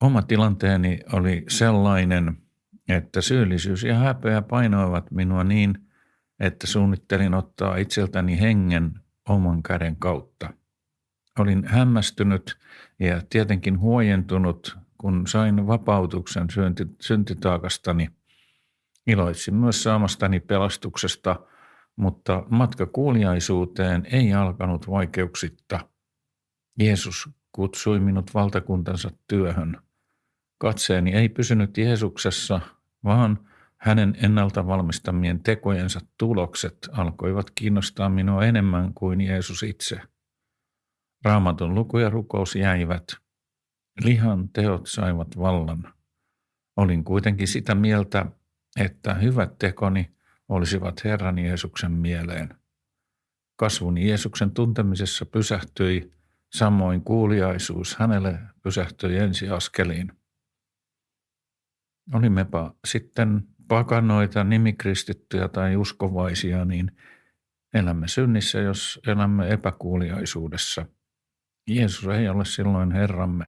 Oma tilanteeni oli sellainen, että syyllisyys ja häpeä painoivat minua niin, että suunnittelin ottaa itseltäni hengen oman käden kautta. Olin hämmästynyt ja tietenkin huojentunut, kun sain vapautuksen syntitaakastani. Iloitsin myös saamastani pelastuksesta, mutta matka kuuliaisuuteen ei alkanut vaikeuksitta. Jeesus kutsui minut valtakuntansa työhön. Katseeni ei pysynyt Jeesuksessa, vaan hänen ennalta valmistamien tekojensa tulokset alkoivat kiinnostaa minua enemmän kuin Jeesus itse. Raamatun luku ja rukous jäivät. Lihan teot saivat vallan. Olin kuitenkin sitä mieltä, että hyvät tekoni olisivat Herran Jeesuksen mieleen. Kasvuni Jeesuksen tuntemisessa pysähtyi, samoin kuuliaisuus hänelle pysähtyi ensiaskeliin. Olimmepa sitten pakanoita, nimikristittyjä tai uskovaisia, niin elämme synnissä, jos elämme epäkuuliaisuudessa. Jeesus ei ole silloin Herramme.